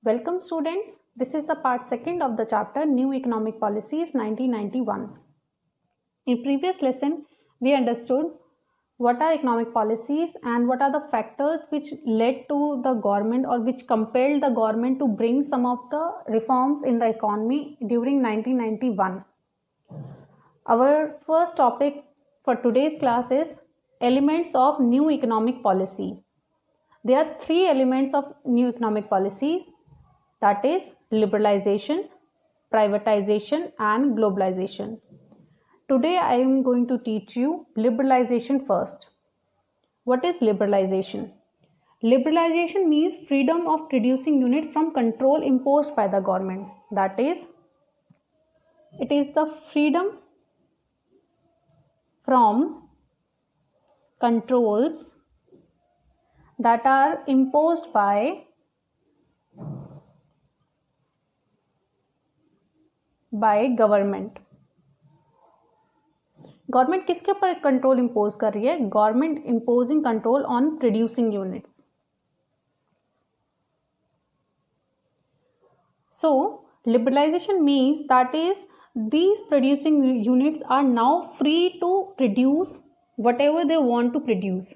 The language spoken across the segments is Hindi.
Welcome students, this is the part 2nd of the chapter New Economic Policies 1991. In previous lesson, we understood what are economic policies and what are the factors which led to the government or which compelled the government to bring some of the reforms in the economy during 1991. Our first topic for today's class is elements of new economic policy. There are three elements of new economic policies, that is liberalization, privatization and globalization. Today I am going to teach you liberalization first. What is liberalization? Liberalization means freedom of producing unit from control imposed by the government. That is, it is the freedom from controls that are imposed by government. Government किसके ऊपर कंट्रोल इंपोज कर रही है? Government imposing control on producing units. So liberalisation means that is these producing units are now free to produce whatever they want to produce.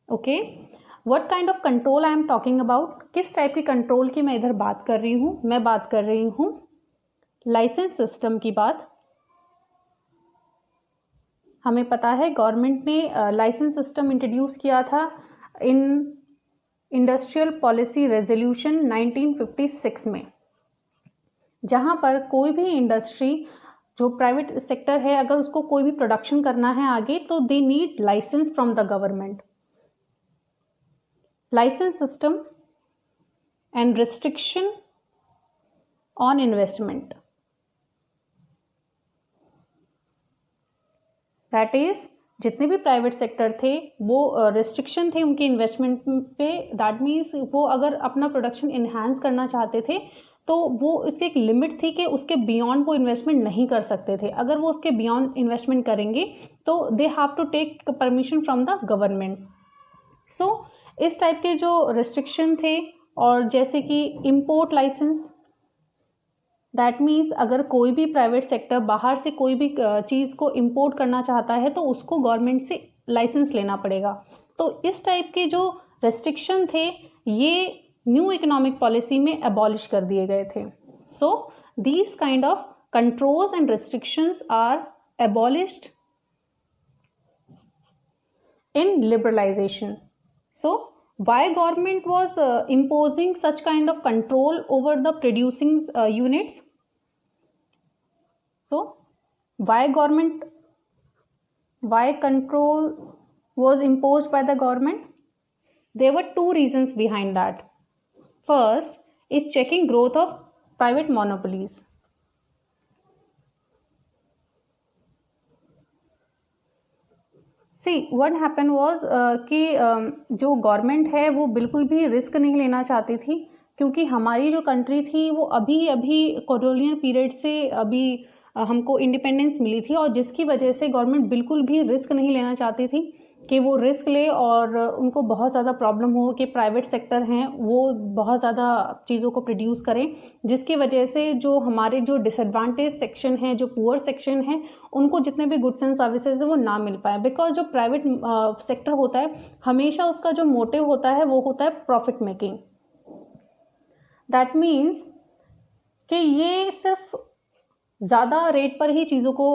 Okay, what kind of control I am talking about? किस टाइप की कंट्रोल की मैं इधर बात कर रही हूँ? मैं बात कर रही हूँ लाइसेंस सिस्टम की बात. हमें पता है गवर्नमेंट ने लाइसेंस सिस्टम इंट्रोड्यूस किया था इन इंडस्ट्रियल पॉलिसी रेजोल्यूशन 1956 में, जहां पर कोई भी इंडस्ट्री जो प्राइवेट सेक्टर है, अगर उसको कोई भी प्रोडक्शन करना है आगे, तो they need licence from the government. Licence system and restriction on investment, that is जितने भी प्राइवेट सेक्टर थे वो रिस्ट्रिक्शन थे उनके इन्वेस्टमेंट पे. दैट मीन्स वो अगर अपना प्रोडक्शन इन्हांस करना चाहते थे तो वो इसकी एक लिमिट थी कि उसके बियॉन्ड वो इन्वेस्टमेंट नहीं कर सकते थे. अगर वो उसके बियॉन्ड इन्वेस्टमेंट करेंगे तो they have to take permission from the government. So इस टाइप के जो रिस्ट्रिक्शन थे, और जैसे कि इम्पोर्ट लाइसेंस, दैट मीन्स अगर कोई भी प्राइवेट सेक्टर बाहर से कोई भी चीज़ को इम्पोर्ट करना चाहता है तो उसको गवर्नमेंट से लाइसेंस लेना पड़ेगा. तो इस टाइप के जो रेस्ट्रिक्शन थे ये न्यू इकोनॉमिक पॉलिसी में एबॉलिश कर दिए गए थे. So these kind of controls and restrictions are abolished in liberalisation. So why government was imposing such kind of control over the producing units? So why control was imposed by the government? There were two reasons behind that. First is checking growth of private monopolies. See, what happened was कि जो गवर्नमेंट है वो बिल्कुल भी रिस्क नहीं लेना चाहती थी, क्योंकि हमारी जो कंट्री थी वो अभी कॉलोनियल पीरियड से अभी हमको इंडिपेंडेंस मिली थी, और जिसकी वजह से गवर्नमेंट बिल्कुल भी रिस्क नहीं लेना चाहती थी कि वो रिस्क ले और उनको बहुत ज़्यादा प्रॉब्लम हो कि प्राइवेट सेक्टर हैं वो बहुत ज़्यादा चीज़ों को प्रोड्यूस करें, जिसकी वजह से जो हमारे जो डिसएडवांटेज सेक्शन हैं, जो पुअर सेक्शन हैं, उनको जितने भी गुड्स एंड सर्विसेज है वो ना मिल पाए. बिकॉज जो प्राइवेट सेक्टर होता है हमेशा उसका जो मोटिव होता है वो होता है प्रॉफिट मेकिंग. दैट मीन्स कि ये सिर्फ ज़्यादा रेट पर ही चीज़ों को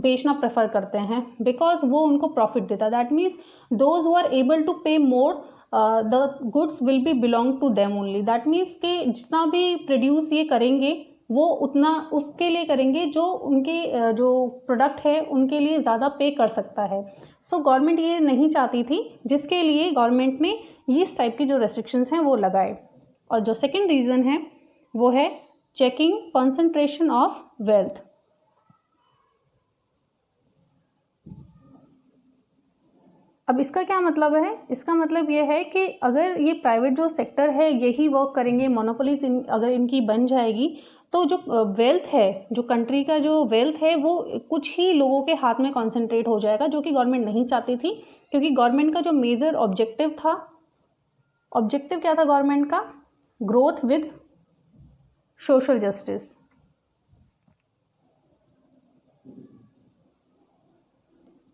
बेचना प्रेफर करते हैं बिकॉज वो उनको प्रॉफिट देता है. That means those who are able to pay more the goods will be belong to them only. That means कि जितना भी प्रोड्यूस ये करेंगे वो उतना उसके लिए करेंगे जो उनके जो प्रोडक्ट है उनके लिए ज़्यादा पे कर सकता है. सो गवर्नमेंट ये नहीं चाहती थी, जिसके लिए गवर्नमेंट ने इस टाइप की जो रेस्ट्रिक्शंस हैं वो लगाए. और जो सेकेंड रीज़न है वो है चेकिंग कंसंट्रेशन ऑफ वेल्थ. अब इसका क्या मतलब है? इसका मतलब ये है कि अगर ये प्राइवेट जो सेक्टर है यही वर्क करेंगे, मोनोपोलीज अगर इनकी बन जाएगी तो जो वेल्थ है, जो कंट्री का जो वेल्थ है वो कुछ ही लोगों के हाथ में कॉन्सेंट्रेट हो जाएगा, जो कि गवर्नमेंट नहीं चाहती थी. क्योंकि गवर्नमेंट का जो मेजर ऑब्जेक्टिव था, ऑब्जेक्टिव क्या था गवर्नमेंट का? Growth with social justice.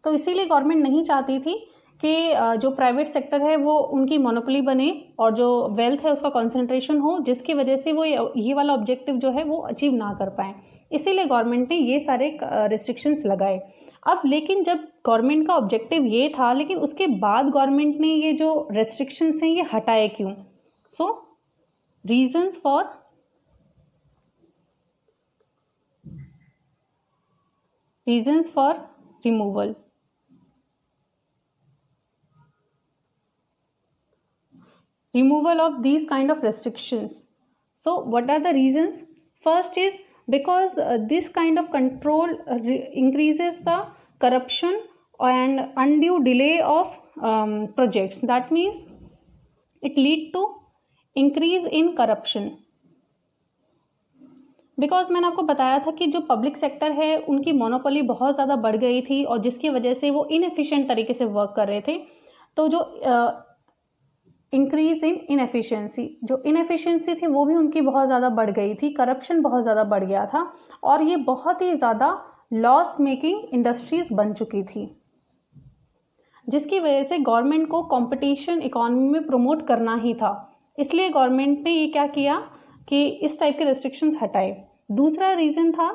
तो इसीलिए गवर्नमेंट नहीं चाहती थी कि जो प्राइवेट सेक्टर है वो उनकी मोनोपोली बने और जो वेल्थ है उसका कंसंट्रेशन हो, जिसकी वजह से वो ये वाला ऑब्जेक्टिव जो है वो अचीव ना कर पाए। इसीलिए गवर्नमेंट ने ये सारे रिस्ट्रिक्शंस लगाए। अब लेकिन जब गवर्नमेंट का ऑब्जेक्टिव ये था, लेकिन उसके बाद गवर्नमेंट ने ये जो रेस्ट्रिक्शंस हैं ये हटाए क्यों? So reasons for removal. Removal of these kind of restrictions. So what are the reasons? First is because this kind of control increases the corruption and undue delay of projects. That means it lead to increase in corruption. Because मैंने आपको बताया था कि जो पब्लिक सेक्टर है उनकी मोनोपोली बहुत ज़्यादा बढ़ गई थी और जिसकी वजह से वो इनएफिशिएंट तरीके से वर्क कर रहे थे। तो जो इंक्रीज इन इनएफिशिएंसी, जो इनएफिशिएंसी थी वो भी उनकी बहुत ज़्यादा बढ़ गई थी, करप्शन बहुत ज़्यादा बढ़ गया था और ये बहुत ही ज़्यादा लॉस मेकिंग इंडस्ट्रीज बन चुकी थी, जिसकी वजह से गवर्नमेंट को कंपटीशन इकोनॉमी में प्रमोट करना ही था। इसलिए गवर्नमेंट ने ये क्या किया कि इस टाइप के रेस्ट्रिक्शंस हटाए। दूसरा रीज़न था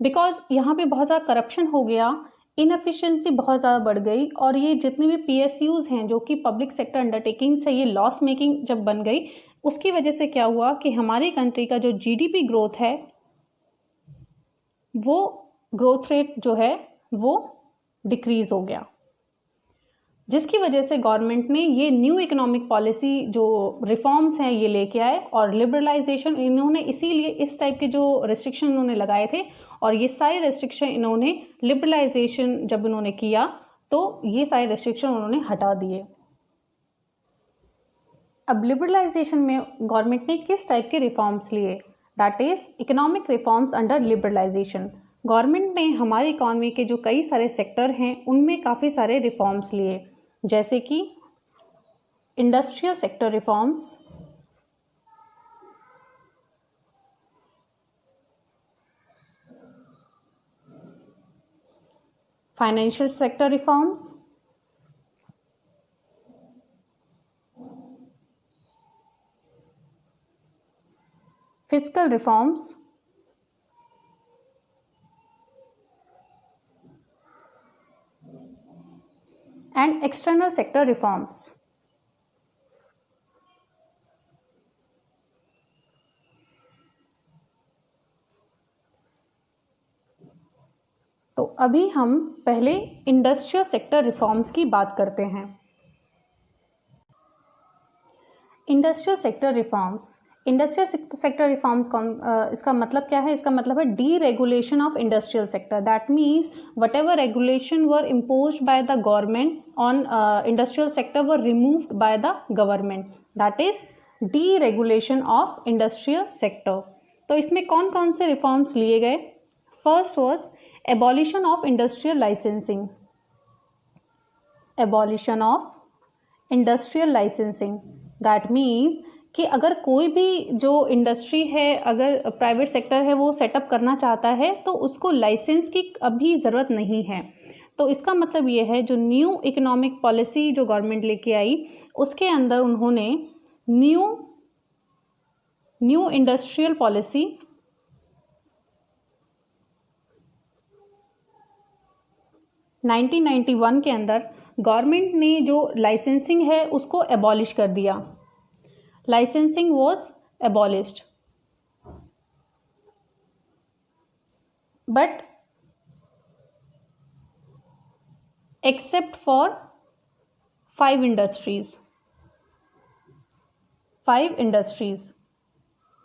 बिकॉज यहाँ पे बहुत ज़्यादा करप्शन हो गया, इनएफिशिएंसी बहुत ज़्यादा बढ़ गई और ये जितने भी PSUs हैं जो कि पब्लिक सेक्टर अंडरटेकिंग्स है, ये लॉस मेकिंग जब बन गई, उसकी वजह से क्या हुआ कि हमारी कंट्री का जो GDP ग्रोथ है वो ग्रोथ रेट जो है वो डिक्रीज हो गया, जिसकी वजह से गवर्नमेंट ने ये न्यू इकोनॉमिक पॉलिसी जो रिफॉर्म्स हैं ये लेके आए और लिबरलाइजेशन इन्होंने इसीलिए इस टाइप के जो रेस्ट्रिक्शन इन्होंने लगाए थे और ये सारे रेस्ट्रिक्शन इन्होंने लिबरलाइजेशन जब इन्होंने किया तो ये सारे रेस्ट्रिक्शन उन्होंने हटा दिए। अब लिबरलाइजेशन में गवर्नमेंट ने किस टाइप के रिफॉर्म्स लिए? That is economic reforms under liberalisation. Government ने हमारी इकॉनमी के जो कई सारे सेक्टर हैं उनमें काफ़ी सारे रिफॉर्म्स लिए, जैसे कि industrial sector reforms, financial sector reforms, fiscal reforms, and external sector reforms. तो अभी हम पहले इंडस्ट्रियल सेक्टर रिफॉर्म्स की बात करते हैं। Industrial sector reforms, industrial sector reforms इसका मतलब क्या है? इसका मतलब है deregulation of industrial sector. That means what ever regulation were imposed by the government on industrial sector were removed by the government, that is deregulation of industrial sector. तो इसमें कौन कौन से रिफॉर्म्स लिए गए? First was abolition of industrial licensing, abolition of industrial licensing. That means कि अगर कोई भी जो इंडस्ट्री है, अगर प्राइवेट सेक्टर है वो सेटअप करना चाहता है तो उसको लाइसेंस की अभी ज़रूरत नहीं है। तो इसका मतलब ये है जो न्यू इकोनॉमिक पॉलिसी जो गवर्नमेंट लेके आई उसके अंदर उन्होंने न्यू इंडस्ट्रियल पॉलिसी 1991 के अंदर गवर्नमेंट ने जो लाइसेंसिंग है उसको एबॉलिश कर दिया। Licensing was abolished, but except for 5 industries.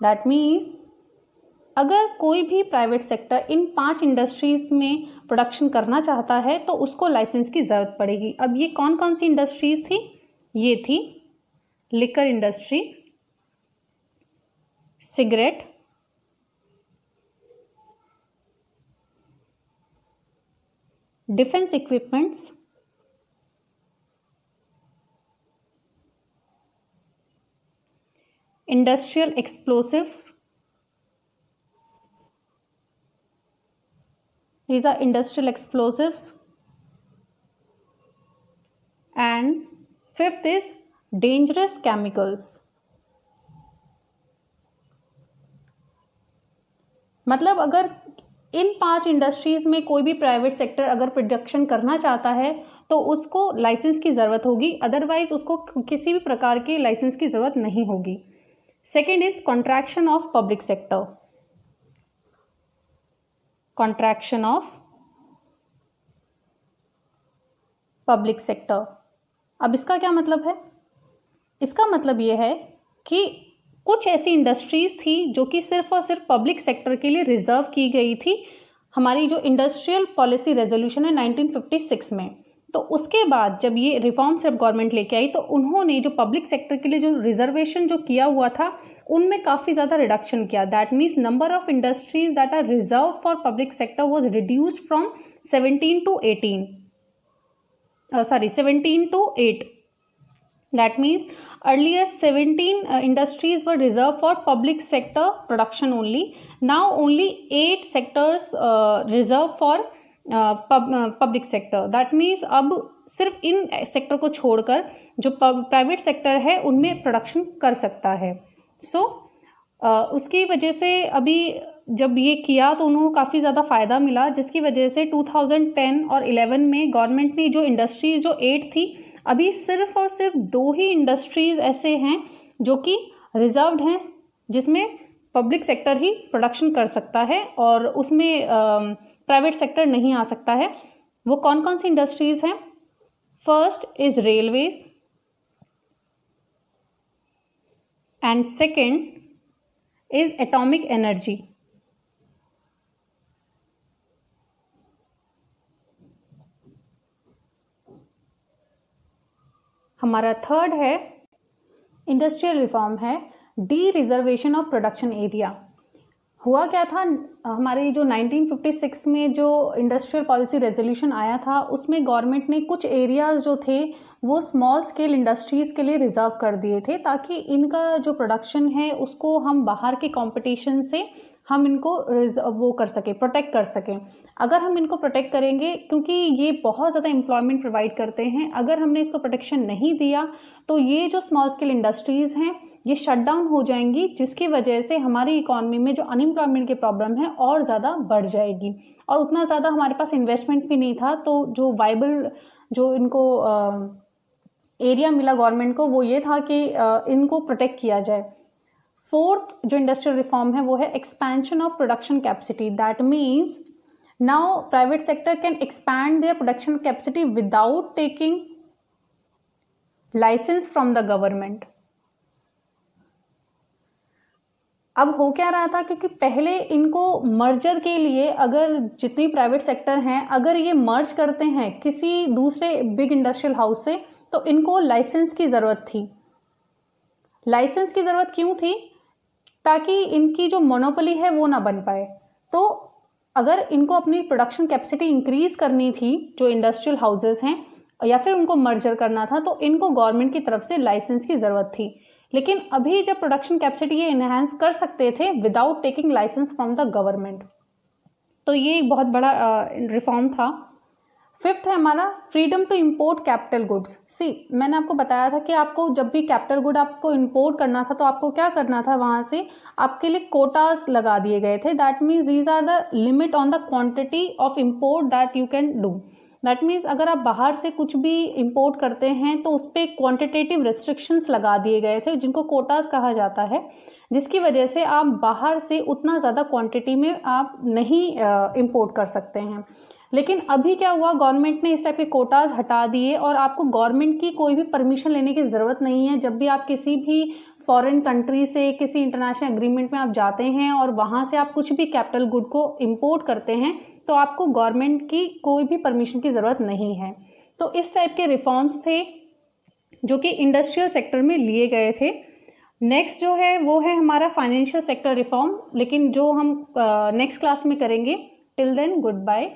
That means अगर कोई भी प्राइवेट सेक्टर इन 5 इंडस्ट्रीज में प्रोडक्शन करना चाहता है तो उसको लाइसेंस की ज़रूरत पड़ेगी। अब ये कौन कौन सी इंडस्ट्रीज थी? ये थी liquor industry, cigarette, defence equipments, industrial explosives. These are industrial explosives. And fifth is dangerous chemicals. मतलब अगर इन 5 इंडस्ट्रीज में कोई भी प्राइवेट सेक्टर अगर प्रोडक्शन करना चाहता है तो उसको लाइसेंस की ज़रूरत होगी, अदरवाइज उसको किसी भी प्रकार के लाइसेंस की ज़रूरत नहीं होगी. Second is contraction of public sector. Contraction of public sector. अब इसका क्या मतलब है? इसका मतलब ये है कि कुछ ऐसी इंडस्ट्रीज़ थी जो कि सिर्फ और सिर्फ पब्लिक सेक्टर के लिए रिजर्व की गई थी हमारी जो इंडस्ट्रियल पॉलिसी रेजोल्यूशन है 1956 में. तो उसके बाद जब ये रिफॉर्म्स जब गवर्नमेंट लेके आई तो उन्होंने जो पब्लिक सेक्टर के लिए जो रिजर्वेशन जो किया हुआ था उनमें काफ़ी ज़्यादा रिडक्शन किया. That means number of industries that are reserve for public sector was reduced from 17 to 8. That means earlier 17 industries were reserved for public sector production only. Now only 8 sectors reserved for public sector. That means अब सिर्फ इन सेक्टर को छोड़कर जो प्राइवेट सेक्टर है उनमें प्रोडक्शन कर सकता है. उसकी वजह से अभी जब ये किया तो उन्होंने काफ़ी ज़्यादा फ़ायदा मिला, जिसकी वजह से 2010 और 11 में गवर्नमेंट ने जो इंडस्ट्रीज जो 8 थी अभी सिर्फ और सिर्फ 2 ही इंडस्ट्रीज़ ऐसे हैं जो कि रिजर्व्ड हैं जिसमें पब्लिक सेक्टर ही प्रोडक्शन कर सकता है और उसमें प्राइवेट सेक्टर नहीं आ सकता है. वो कौन कौन सी इंडस्ट्रीज़ हैं? First is railways and second is atomic energy. हमारा थर्ड है इंडस्ट्रियल रिफॉर्म है D reservation of production area. हुआ क्या था, हमारी जो 1956 में जो इंडस्ट्रियल पॉलिसी रेजोल्यूशन आया था उसमें गवर्नमेंट ने कुछ एरियाज़ जो थे वो स्मॉल स्केल इंडस्ट्रीज़ के लिए रिजर्व कर दिए थे ताकि इनका जो प्रोडक्शन है उसको हम बाहर के कंपटीशन से हम इनको वो कर सकें, प्रोटेक्ट कर सकें. अगर हम इनको प्रोटेक्ट करेंगे क्योंकि ये बहुत ज़्यादा एम्प्लॉयमेंट प्रोवाइड करते हैं, अगर हमने इसको प्रोटेक्शन नहीं दिया तो ये जो स्मॉल स्केल इंडस्ट्रीज़ हैं ये शट डाउन हो जाएंगी, जिसकी वजह से हमारी इकॉनमी में जो अनएम्प्लॉयमेंट की प्रॉब्लम है और ज़्यादा बढ़ जाएगी. और उतना ज़्यादा हमारे पास इन्वेस्टमेंट भी नहीं था, तो जो वाइबल जो इनको एरिया मिला गवर्नमेंट को वो ये था कि इनको प्रोटेक्ट किया जाए. फोर्थ जो इंडस्ट्रियल रिफॉर्म है वो है expansion of production capacity. That means now private sector can expand their production capacity without taking licence from the government. अब हो क्या रहा था, क्योंकि पहले इनको मर्जर के लिए अगर जितनी प्राइवेट सेक्टर हैं अगर ये मर्ज करते हैं किसी दूसरे बिग इंडस्ट्रियल हाउस से तो इनको लाइसेंस की ज़रूरत थी. लाइसेंस की ज़रूरत क्यों थी? ताकि इनकी जो मोनोपोली है वो ना बन पाए. तो अगर इनको अपनी प्रोडक्शन कैपेसिटी इंक्रीज़ करनी थी जो इंडस्ट्रियल हाउसेस हैं या फिर उनको मर्जर करना था तो इनको गवर्नमेंट की तरफ से लाइसेंस की ज़रूरत थी. लेकिन अभी जब प्रोडक्शन कैपेसिटी ये इन्हांस कर सकते थे without taking licence from the government, तो ये एक बहुत बड़ा रिफॉर्म था. फिफ्थ है हमारा freedom to import capital goods. मैंने आपको बताया था कि आपको जब भी कैपिटल गुड आपको इम्पोर्ट करना था तो आपको क्या करना था, वहाँ से आपके लिए कोटास लगा दिए गए थे. That means these are the limit on the quantity of import that you can do. That means अगर आप बाहर से कुछ भी इंपोर्ट करते हैं तो उस पर क्वान्टिटेटिव रेस्ट्रिक्शंस लगा दिए गए थे जिनको कोटास कहा जाता है, जिसकी वजह से आप बाहर से उतना ज़्यादा क्वांटिटी में आप नहीं इंपोर्ट कर सकते हैं. लेकिन अभी क्या हुआ, गवर्नमेंट ने इस टाइप के कोटास हटा दिए और आपको गवर्नमेंट की कोई भी परमिशन लेने की ज़रूरत नहीं है. जब भी आप किसी भी फॉरेन कंट्री से किसी इंटरनेशनल एग्रीमेंट में आप जाते हैं और वहाँ से आप कुछ भी कैपिटल गुड को इंपोर्ट करते हैं तो आपको गवर्नमेंट की कोई भी परमिशन की ज़रूरत नहीं है. तो इस टाइप के रिफॉर्म्स थे जो कि इंडस्ट्रियल सेक्टर में लिए गए थे. नेक्स्ट जो है वो है हमारा फाइनेंशियल सेक्टर रिफॉर्म, लेकिन जो हम नेक्स्ट क्लास में करेंगे. Till then good bye.